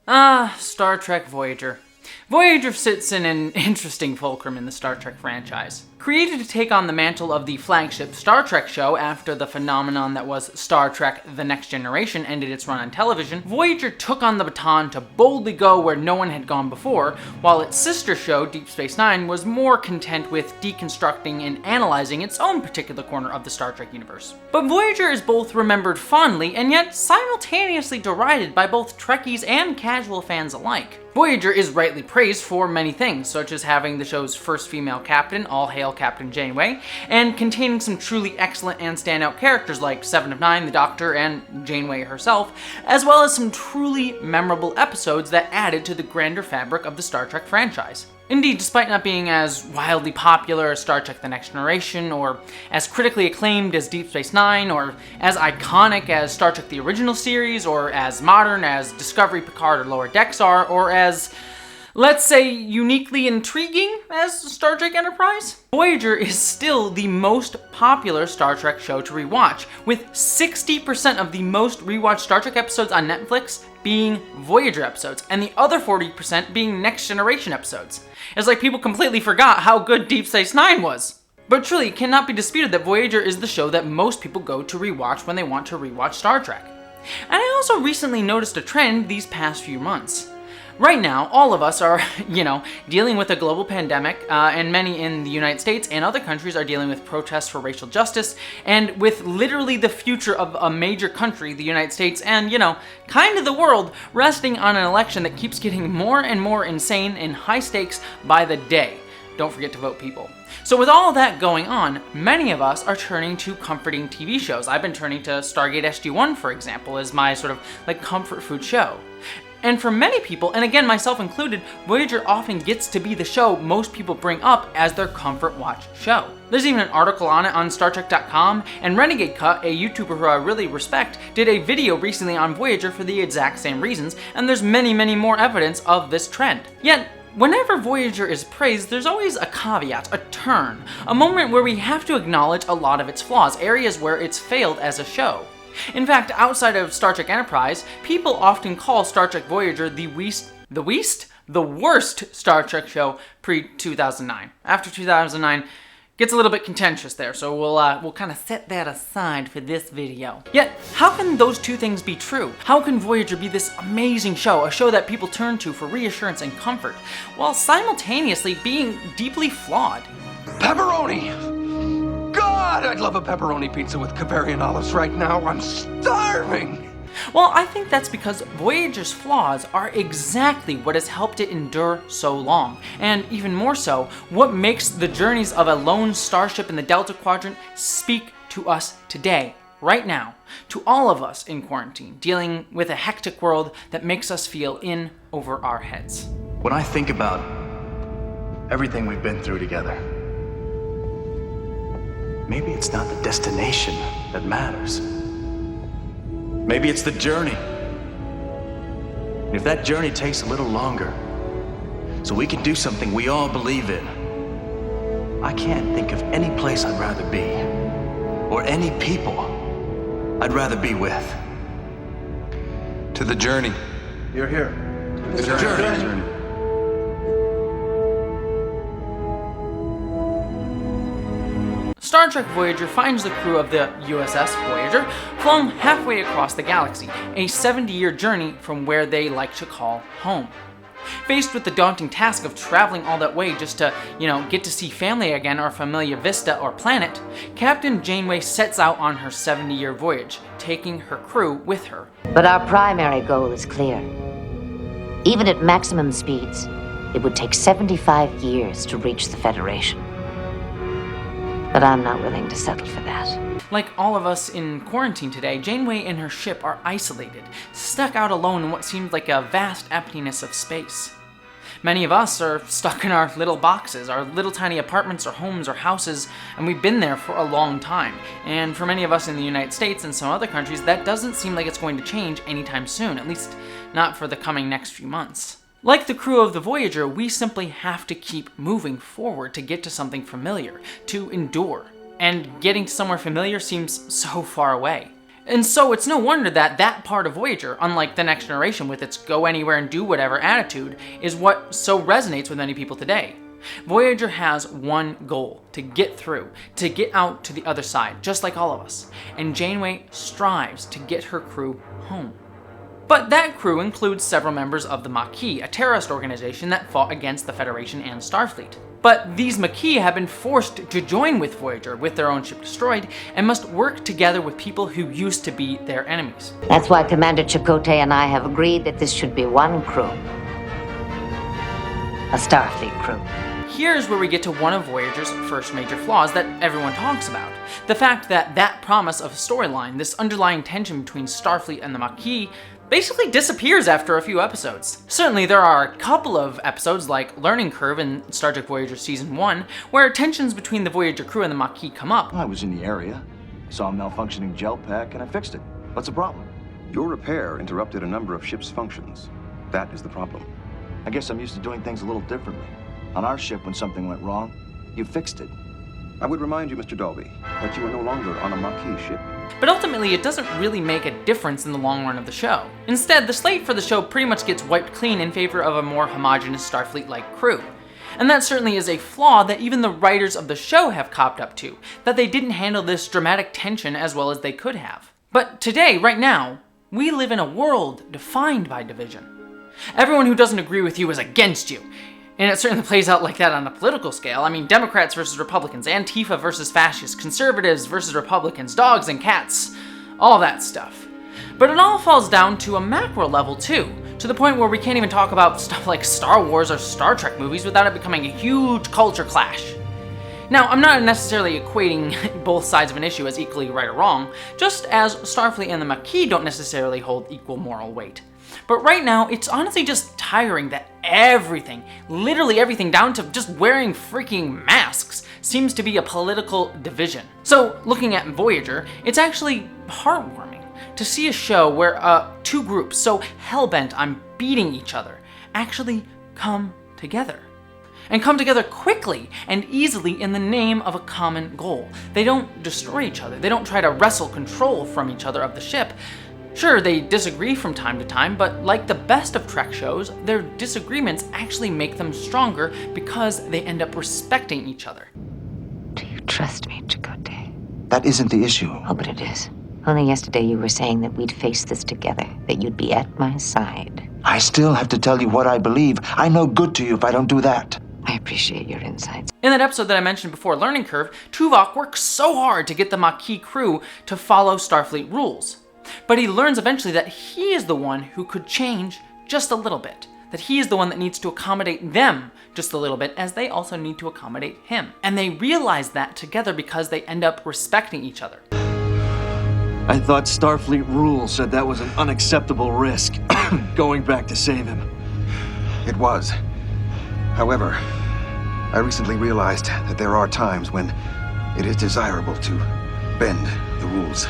Star Trek Voyager. Voyager sits in an interesting fulcrum in the Star Trek franchise. Created to take on the mantle of the flagship Star Trek show after the phenomenon that was Star Trek The Next Generation ended its run on television, Voyager took on the baton to boldly go where no one had gone before, while its sister show, Deep Space Nine, was more content with deconstructing and analyzing its own particular corner of the Star Trek universe. But Voyager is both remembered fondly and yet simultaneously derided by both Trekkies and casual fans alike. Voyager is rightly praised for many things, such as having the show's first female captain, all hail Captain Janeway, and containing some truly excellent and standout characters like Seven of Nine, the Doctor, and Janeway herself, as well as some truly memorable episodes that added to the grander fabric of the Star Trek franchise. Indeed, despite not being as wildly popular as Star Trek The Next Generation, or as critically acclaimed as Deep Space Nine, or as iconic as Star Trek the original series, or as modern as Discovery, Picard, or Lower Decks are, or as, let's say, uniquely intriguing as Star Trek Enterprise, Voyager is still the most popular Star Trek show to rewatch, with 60% of the most rewatched Star Trek episodes on Netflix being Voyager episodes, and the other 40% being Next Generation episodes. It's like people completely forgot how good Deep Space Nine was. But truly, it cannot be disputed that Voyager is the show that most people go to rewatch when they want to rewatch Star Trek. And I also recently noticed a trend these past few months. Right now, all of us are, dealing with a global pandemic, and many in the United States and other countries are dealing with protests for racial justice, and with literally the future of a major country, the United States, and, kind of the world, resting on an election that keeps getting more and more insane and high stakes by the day. Don't forget to vote, people. So with all of that going on, many of us are turning to comforting TV shows. I've been turning to Stargate SG-1, for example, as my sort of comfort food show. And for many people, and again myself included, Voyager often gets to be the show most people bring up as their comfort watch show. There's even an article on it on StarTrek.com, and Renegade Cut, a YouTuber who I really respect, did a video recently on Voyager for the exact same reasons, and there's many more evidence of this trend. Yet, whenever Voyager is praised, there's always a caveat, a turn, a moment where we have to acknowledge a lot of its flaws, areas where it's failed as a show. In fact, outside of Star Trek Enterprise, people often call Star Trek Voyager the worst Star Trek show pre-2009. After 2009, gets a little bit contentious there, so we'll kind of set that aside for this video. Yet, how can those two things be true? How can Voyager be this amazing show, a show that people turn to for reassurance and comfort, while simultaneously being deeply flawed? Pepperoni! God, I'd love a pepperoni pizza with Bavarian olives right now. I'm starving! Well, I think that's because Voyager's flaws are exactly what has helped it endure so long, and even more so, what makes the journeys of a lone starship in the Delta Quadrant speak to us today, right now, to all of us in quarantine, dealing with a hectic world that makes us feel in over our heads. When I think about everything we've been through together, maybe it's not the destination that matters. Maybe it's the journey. And if that journey takes a little longer, so we can do something we all believe in, I can't think of any place I'd rather be, or any people I'd rather be with. To the journey. You're here. To the journey. Star Trek Voyager finds the crew of the USS Voyager flown halfway across the galaxy, a 70-year journey from where they like to call home. Faced with the daunting task of traveling all that way just to, get to see family again or familiar vista or planet, Captain Janeway sets out on her 70-year voyage, taking her crew with her. But our primary goal is clear. Even at maximum speeds, it would take 75 years to reach the Federation. But I'm not willing to settle for that. Like all of us in quarantine today, Janeway and her ship are isolated, stuck out alone in what seems like a vast emptiness of space. Many of us are stuck in our little boxes, our little tiny apartments or homes or houses, and we've been there for a long time. And for many of us in the United States and some other countries, that doesn't seem like it's going to change anytime soon, at least not for the coming next few months. Like the crew of the Voyager, we simply have to keep moving forward to get to something familiar, to endure. And getting to somewhere familiar seems so far away. And so it's no wonder that that part of Voyager, unlike the Next Generation with its go anywhere and do whatever attitude, is what so resonates with many people today. Voyager has one goal: to get through, to get out to the other side, just like all of us. And Janeway strives to get her crew home. But that crew includes several members of the Maquis, a terrorist organization that fought against the Federation and Starfleet. But these Maquis have been forced to join with Voyager with their own ship destroyed, and must work together with people who used to be their enemies. That's why Commander Chakotay and I have agreed that this should be one crew. A Starfleet crew. Here's where we get to one of Voyager's first major flaws that everyone talks about. The fact that that promise of a storyline, this underlying tension between Starfleet and the Maquis, basically disappears after a few episodes. Certainly there are a couple of episodes like Learning Curve in Star Trek Voyager Season 1, where tensions between the Voyager crew and the Maquis come up. I was in the area, saw a malfunctioning gel pack, and I fixed it. What's the problem? Your repair interrupted a number of ship's functions. That is the problem. I guess I'm used to doing things a little differently. On our ship, when something went wrong, you fixed it. I would remind you, Mr. Dolby, that you are no longer on a Maquis ship. But ultimately, it doesn't really make a difference in the long run of the show. Instead, the slate for the show pretty much gets wiped clean in favor of a more homogenous Starfleet-like crew. And that certainly is a flaw that even the writers of the show have copped up to, that they didn't handle this dramatic tension as well as they could have. But today, right now, we live in a world defined by division. Everyone who doesn't agree with you is against you. And it certainly plays out like that on a political scale. I mean, Democrats versus Republicans, Antifa versus fascists, conservatives versus Republicans, dogs and cats, all that stuff. But it all falls down to a macro level too, to the point where we can't even talk about stuff like Star Wars or Star Trek movies without it becoming a huge culture clash. Now, I'm not necessarily equating both sides of an issue as equally right or wrong, just as Starfleet and the Maquis don't necessarily hold equal moral weight. But right now, it's honestly just tiring that everything, literally everything down to just wearing freaking masks, seems to be a political division. So, looking at Voyager, it's actually heartwarming to see a show where two groups so hell-bent on beating each other actually come together. And come together quickly and easily in the name of a common goal. They don't destroy each other. They don't try to wrestle control from each other of the ship. Sure, they disagree from time to time, but like the best of Trek shows, their disagreements actually make them stronger because they end up respecting each other. Do you trust me, Chakotay? That isn't the issue. Oh, but it is. Only yesterday you were saying that we'd face this together, that you'd be at my side. I still have to tell you what I believe. I'm no good to you if I don't do that. I appreciate your insights. In that episode that I mentioned before, Learning Curve, Tuvok works so hard to get the Maquis crew to follow Starfleet rules. But he learns eventually that he is the one who could change just a little bit. That he is the one that needs to accommodate them just a little bit, as they also need to accommodate him. And they realize that together because they end up respecting each other. I thought Starfleet rules said that was an unacceptable risk, going back to save him. It was. However, I recently realized that there are times when it is desirable to bend the rules.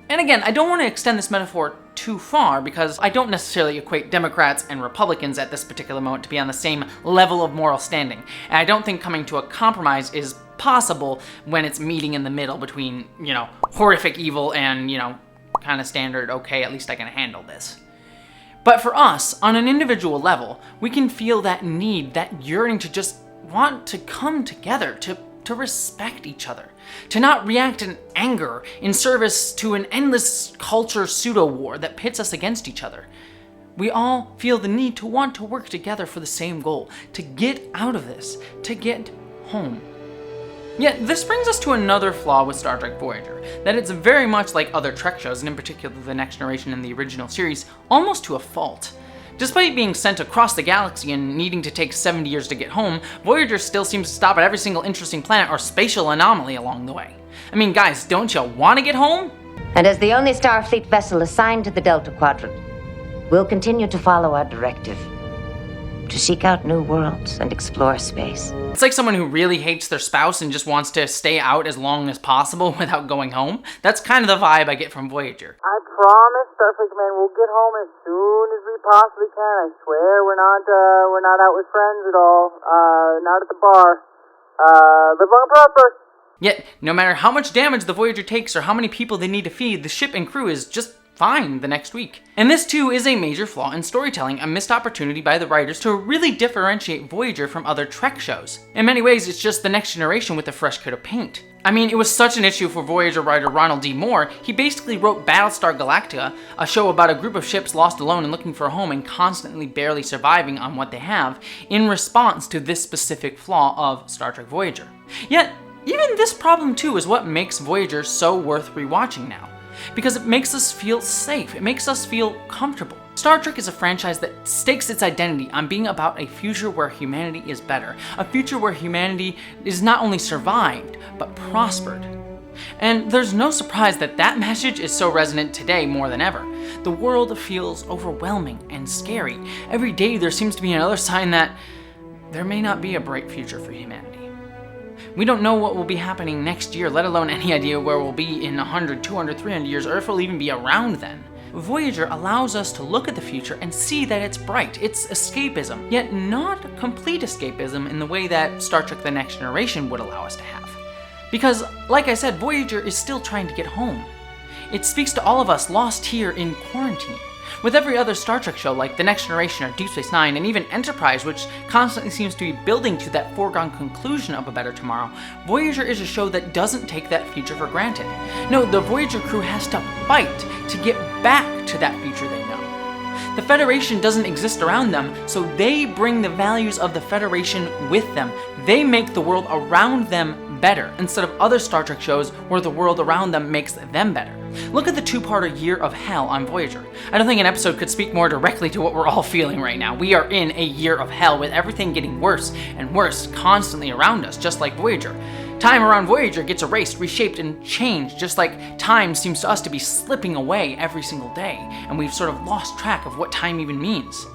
And again, I don't want to extend this metaphor too far because I don't necessarily equate Democrats and Republicans at this particular moment to be on the same level of moral standing. And I don't think coming to a compromise is possible when it's meeting in the middle between, horrific evil and, kind of standard, okay, at least I can handle this. But for us, on an individual level, we can feel that need, that yearning to just want to come together, to respect each other, to not react in anger in service to an endless culture pseudo-war that pits us against each other. We all feel the need to want to work together for the same goal, to get out of this, to get home. Yet, this brings us to another flaw with Star Trek Voyager, that it's very much like other Trek shows, and in particular The Next Generation and the original series, almost to a fault. Despite being sent across the galaxy and needing to take 70 years to get home, Voyager still seems to stop at every single interesting planet or spatial anomaly along the way. I mean, guys, don't you want to get home? And as the only Starfleet vessel assigned to the Delta Quadrant, we'll continue to follow our directive. To seek out new worlds and explore space. It's like someone who really hates their spouse and just wants to stay out as long as possible without going home. That's kind of the vibe I get from Voyager. I promise, Starfleet Command, we'll get home as soon as we possibly can. I swear we're not out with friends at all. Not at the bar. Live long and prosper. Yet, no matter how much damage the Voyager takes or how many people they need to feed, the ship and crew is just fine the next week. And this too is a major flaw in storytelling, a missed opportunity by the writers to really differentiate Voyager from other Trek shows. In many ways, it's just the next generation with a fresh coat of paint. I mean, it was such an issue for Voyager writer Ronald D. Moore, he basically wrote Battlestar Galactica, a show about a group of ships lost alone and looking for a home and constantly barely surviving on what they have, in response to this specific flaw of Star Trek Voyager. Yet, even this problem too is what makes Voyager so worth rewatching now. Because it makes us feel safe, it makes us feel comfortable. Star Trek is a franchise that stakes its identity on being about a future where humanity is better, a future where humanity is not only survived, but prospered. And there's no surprise that that message is so resonant today more than ever. The world feels overwhelming and scary. Every day there seems to be another sign that there may not be a bright future for humanity. We don't know what will be happening next year, let alone any idea where we'll be in 100, 200, 300 years, or if we'll even be around then. Voyager allows us to look at the future and see that it's bright, it's escapism, yet not complete escapism in the way that Star Trek The Next Generation would allow us to have. Because, like I said, Voyager is still trying to get home. It speaks to all of us lost here in quarantine. With every other Star Trek show like The Next Generation or Deep Space Nine, and even Enterprise, which constantly seems to be building to that foregone conclusion of a better tomorrow, Voyager is a show that doesn't take that future for granted. No, the Voyager crew has to fight to get back to that future they know. The Federation doesn't exist around them, so they bring the values of the Federation with them. They make the world around them better, instead of other Star Trek shows where the world around them makes them better. Look at the two-parter Year of Hell on Voyager. I don't think an episode could speak more directly to what we're all feeling right now. We are in a year of hell, with everything getting worse and worse constantly around us, just like Voyager. Time around Voyager gets erased, reshaped, and changed, just like time seems to us to be slipping away every single day, and we've sort of lost track of what time even means.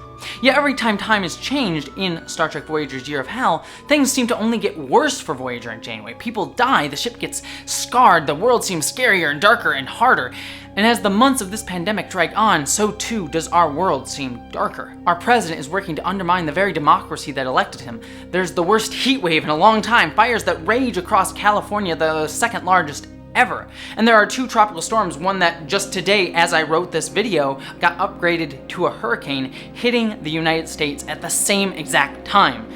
Yet every time time is changed in Star Trek Voyager's Year of Hell, things seem to only get worse for Voyager and Janeway. People die, the ship gets scarred, the world seems scarier and darker and harder. And as the months of this pandemic drag on, so too does our world seem darker. Our president is working to undermine the very democracy that elected him. There's the worst heat wave in a long time, fires that rage across California, the second largest ever. And there are two tropical storms, one that just today, as I wrote this video, got upgraded to a hurricane, hitting the United States at the same exact time.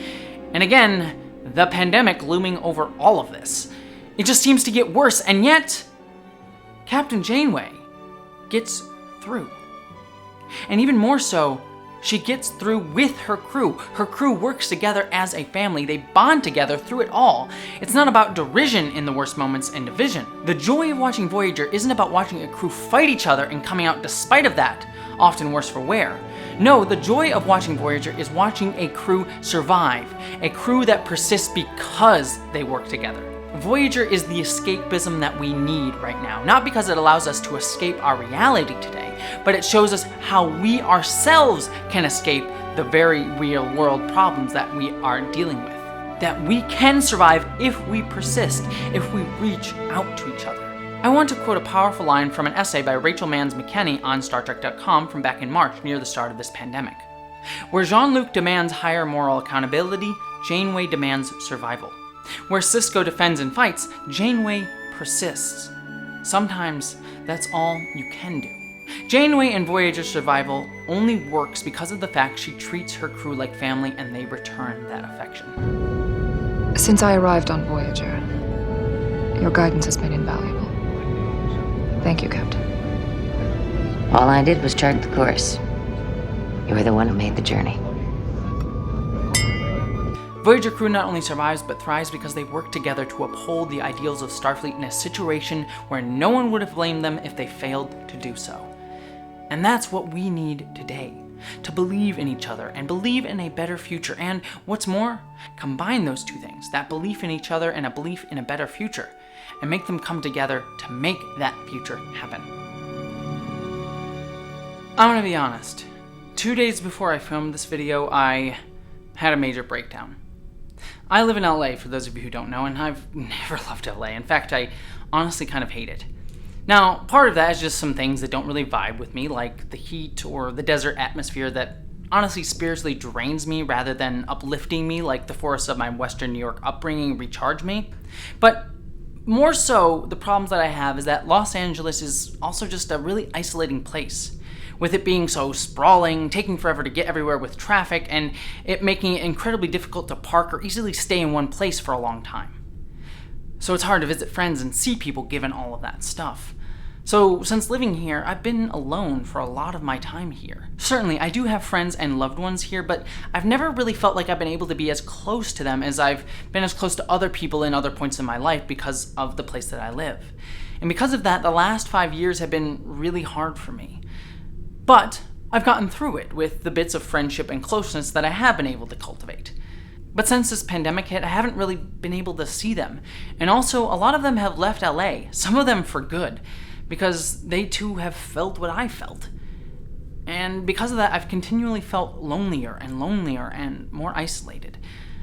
And again, the pandemic looming over all of this. It just seems to get worse, and yet, Captain Janeway gets through. And even more so, she gets through with her crew. Her crew works together as a family. They bond together through it all. It's not about derision in the worst moments and division. The joy of watching Voyager isn't about watching a crew fight each other and coming out despite of that, often worse for wear. No, the joy of watching Voyager is watching a crew survive, a crew that persists because they work together. Voyager is the escapism that we need right now, not because it allows us to escape our reality today, but it shows us how we ourselves can escape the very real world problems that we are dealing with. That we can survive if we persist, if we reach out to each other. I want to quote a powerful line from an essay by Rachel Mans McKenney on StarTrek.com from back in March, near the start of this pandemic. Where Jean-Luc demands higher moral accountability, Janeway demands survival. Where Sisko defends and fights, Janeway persists. Sometimes that's all you can do. Janeway and Voyager's survival only works because of the fact she treats her crew like family and they return that affection. Since I arrived on Voyager, your guidance has been invaluable. Thank you, Captain. All I did was chart the course. You were the one who made the journey. Voyager crew not only survives but thrives because they work together to uphold the ideals of Starfleet in a situation where no one would have blamed them if they failed to do so. And that's what we need today. To believe in each other and believe in a better future, and what's more, combine those two things, that belief in each other and a belief in a better future, and make them come together to make that future happen. I'm gonna be honest. 2 days before I filmed this video, I had a major breakdown. I live in LA, for those of you who don't know, and I've never loved LA. In fact, I honestly kind of hate it. Now, part of that is just some things that don't really vibe with me, like the heat or the desert atmosphere that honestly spiritually drains me rather than uplifting me like the forests of my Western New York upbringing recharge me. But More so, the problems that I have is that Los Angeles is also just a really isolating place, with it being so sprawling, taking forever to get everywhere with traffic, and it making it incredibly difficult to park or easily stay in one place for a long time. So it's hard to visit friends and see people given all of that stuff. So since living here, I've been alone for a lot of my time here. Certainly, I do have friends and loved ones here, but I've never really felt like I've been able to be as close to them as I've been as close to other people in other points in my life because of the place that I live. And because of that, the last 5 years have been really hard for me. But I've gotten through it with the bits of friendship and closeness that I have been able to cultivate. But since this pandemic hit, I haven't really been able to see them. And also, a lot of them have left LA, some of them for good, because they too have felt what I felt. And because of that, I've continually felt lonelier and more isolated.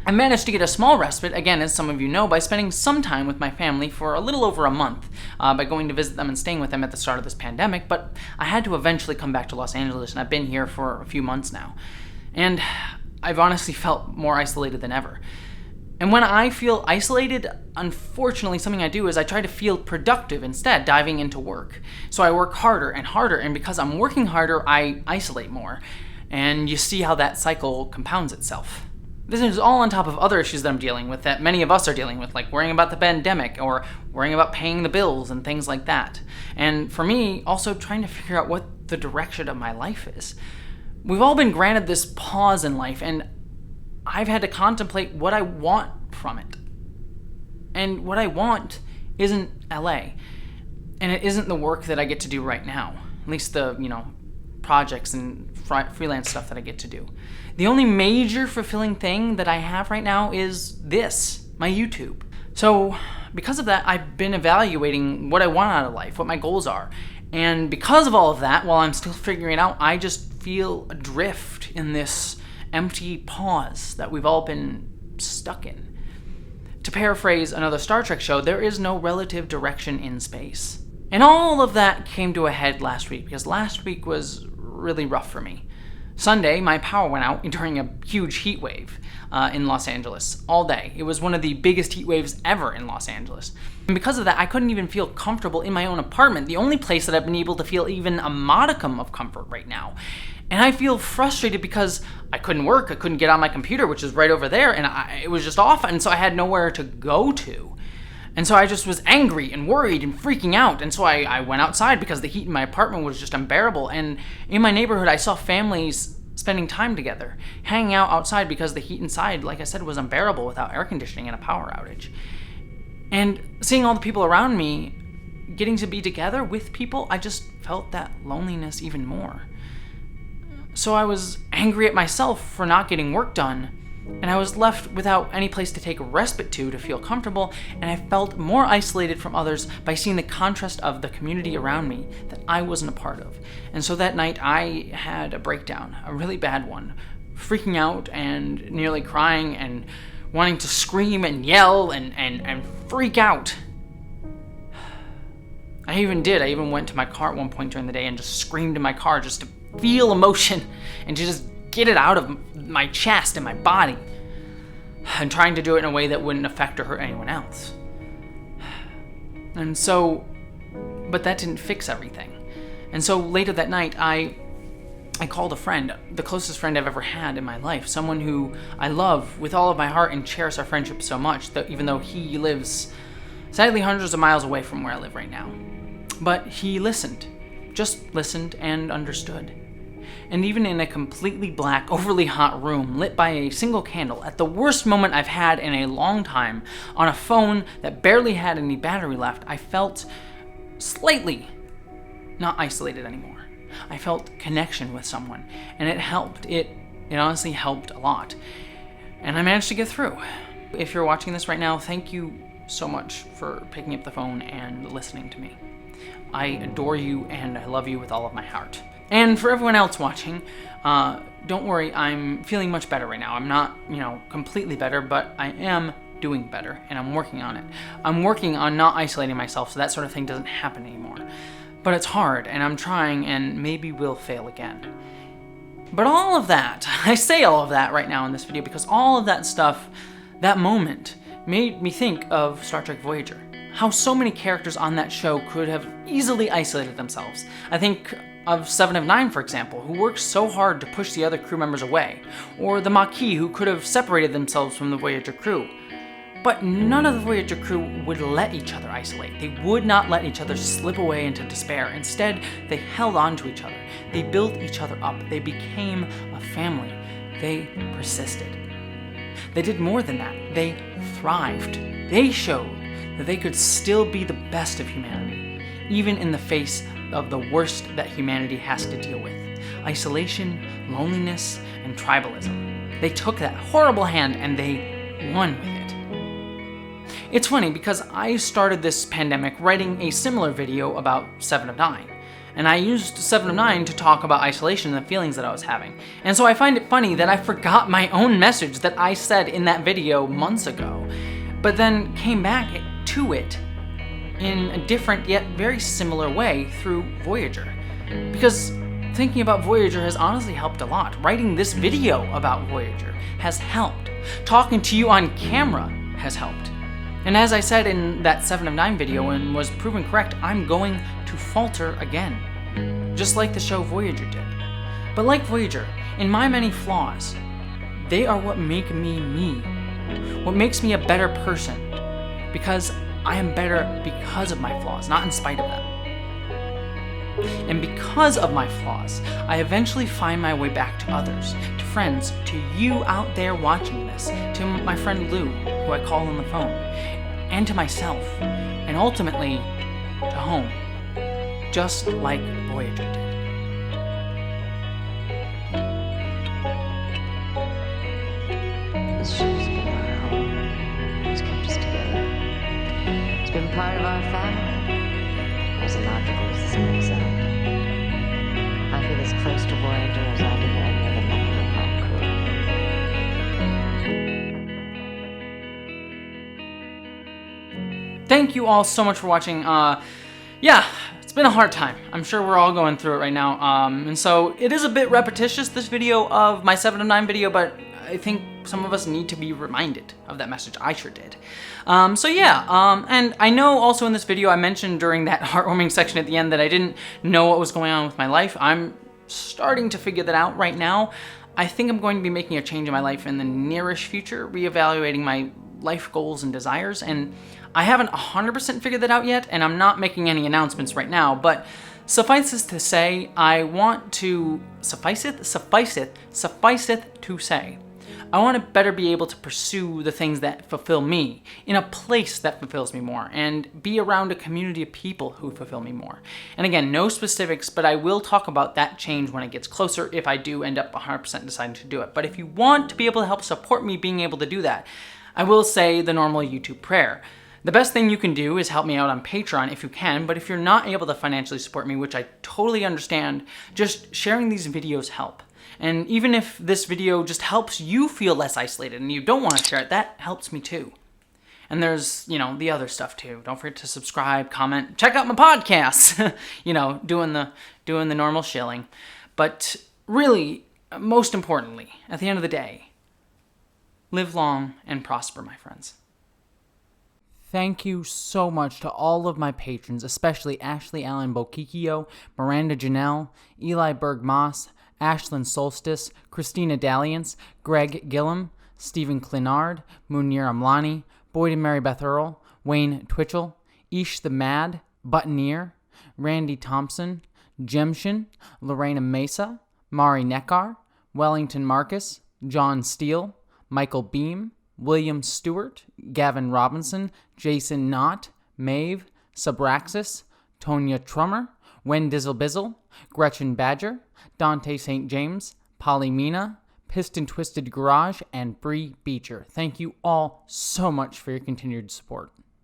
I managed to get a small respite, again, as some of you know, by spending some time with my family for a little over a month, by going to visit them and staying with them at the start of this pandemic, but I had to eventually come back to Los Angeles, and I've been here for a few months now. And I've honestly felt more isolated than ever. And when I feel isolated, unfortunately, something I do is I try to feel productive instead, diving into work. So I work harder, and because I'm working harder, I isolate more. And you see how that cycle compounds itself. This is all on top of other issues that I'm dealing with that many of us are dealing with, like worrying about the pandemic or worrying about paying the bills and things like that. And for me, also trying to figure out what the direction of my life is. We've all been granted this pause in life, and I've had to contemplate what I want from it. And what I want isn't LA. And it isn't the work that I get to do right now. At least the, projects and freelance stuff that I get to do. The only major fulfilling thing that I have right now is this, my YouTube. So because of that, I've been evaluating what I want out of life, what my goals are. And because of all of that, while I'm still figuring it out, I just feel adrift in this empty pause that we've all been stuck in. To paraphrase another Star Trek show, there is no relative direction in space. And all of that came to a head last week, because last week was really rough for me. Sunday, my power went out during a huge heat wave in Los Angeles all day. It was one of the biggest heat waves ever in Los Angeles. And because of that, I couldn't even feel comfortable in my own apartment, the only place that I've been able to feel even a modicum of comfort right now. And I feel frustrated because I couldn't work, I couldn't get on my computer, which is right over there, and it was just off, and so I had nowhere to go to. And so I just was angry and worried and freaking out, and so I went outside because the heat in my apartment was just unbearable. And in my neighborhood, I saw families spending time together, hanging out outside because the heat inside, like I said, was unbearable without air conditioning and a power outage. And seeing all the people around me getting to be together with people, I just felt that loneliness even more. So I was angry at myself for not getting work done, and I was left without any place to take a respite to feel comfortable, and I felt more isolated from others by seeing the contrast of the community around me that I wasn't a part of. And so that night I had a breakdown, a really bad one, freaking out and nearly crying and wanting to scream and yell and freak out. I even went to my car at one point during the day and just screamed in my car just to feel emotion and to just get it out of my chest and my body, and trying to do it in a way that wouldn't affect or hurt anyone else. And so, but that didn't fix everything. And so later that night, I called a friend, the closest friend I've ever had in my life, someone who I love with all of my heart and cherish our friendship so much, that even though he lives sadly hundreds of miles away from where I live right now. But he listened, just listened and understood. And even in a completely black, overly hot room lit by a single candle, at the worst moment I've had in a long time, on a phone that barely had any battery left, I felt slightly not isolated anymore. I felt connection with someone, and it helped. It honestly helped a lot. And I managed to get through. If you're watching this right now, thank you so much for picking up the phone and listening to me. I adore you and I love you with all of my heart. And for everyone else watching, don't worry, I'm feeling much better right now. I'm not, completely better, but I am doing better, and I'm working on it. I'm working on not isolating myself so that sort of thing doesn't happen anymore. But it's hard, and I'm trying, and maybe we'll fail again. But all of that, I say all of that right now in this video because all of that stuff, that moment, made me think of Star Trek Voyager. how so many characters on that show could have easily isolated themselves. I think of 7 of 9, for example, who worked so hard to push the other crew members away, or the Maquis, who could have separated themselves from the Voyager crew. But none of the Voyager crew would let each other isolate. They would not let each other slip away into despair. Instead, they held on to each other. They built each other up. They became a family. They persisted. They did more than that. They thrived. They showed that they could still be the best of humanity, even in the face of the worst that humanity has to deal with: isolation, loneliness, and tribalism. They took that horrible hand and they won with it. It's funny because I started this pandemic writing a similar video about 7 of 9. And I used 7 of 9 to talk about isolation and the feelings that I was having. And so I find it funny that I forgot my own message that I said in that video months ago, but then came back to it in a different yet very similar way through Voyager. Because thinking about Voyager has honestly helped a lot. Writing this video about Voyager has helped. Talking to you on camera has helped. And as I said in that 7 of 9 video and was proven correct, I'm going to falter again. Just like the show Voyager did. But like Voyager, in my many flaws, they are what make me me. What makes me a better person. Because I am better because of my flaws, not in spite of them. And because of my flaws, I eventually find my way back to others, to friends, to you out there watching this, to my friend Lou, who I call on the phone, and to myself, and ultimately to home, just like Voyager did. This show's been our home. It's kept us together. It's been part of our family. As illogical as this may sound, I feel as close to Voyager as I do to any other member of my crew. Thank you all so much for watching. Yeah, it's been a hard time. I'm sure we're all going through it right now. And so it is a bit repetitious, this video of my 7 of 9 video, but I think some of us need to be reminded of that message. I sure did. So yeah, and I know also in this video I mentioned during that heartwarming section at the end that I didn't know what was going on with my life. I'm starting to figure that out right now. I think I'm going to be making a change in my life in the nearish future, reevaluating my life goals and desires, and I haven't 100% figured that out yet, and I'm not making any announcements right now, but suffice it to say, I want to, suffice it to say, I want to better be able to pursue the things that fulfill me in a place that fulfills me more and be around a community of people who fulfill me more. And again, no specifics, but I will talk about that change when it gets closer if I do end up 100% deciding to do it. But if you want to be able to help support me being able to do that, I will say the normal YouTube prayer. The best thing you can do is help me out on Patreon if you can, but if you're not able to financially support me, which I totally understand, just sharing these videos help. And even if this video just helps you feel less isolated and you don't want to share it, that helps me too. And there's, the other stuff too. Don't forget to subscribe, comment, check out my podcasts. Doing the normal shilling. But really, most importantly, at the end of the day, live long and prosper, my friends. Thank you so much to all of my patrons, especially Ashley Allen Bokikio, Miranda Janelle, Eli Berg-Moss, Ashlyn Solstice, Christina Dalliance, Greg Gillum, Stephen Clinard, Munir Amlani, Boyd and Mary Beth Earl, Wayne Twitchell, Ish the Mad, Buttoneer, Randy Thompson, Jemshin, Lorena Mesa, Mari Neckar, Wellington Marcus, John Steele, Michael Beam, William Stewart, Gavin Robinson, Jason Knott, Maeve, Subraxis, Tonya Trummer, Wen Dizzle-Bizzle, Gretchen Badger, Dante St. James, Polly Mina, Piston Twisted Garage, and Bree Beecher. Thank you all so much for your continued support.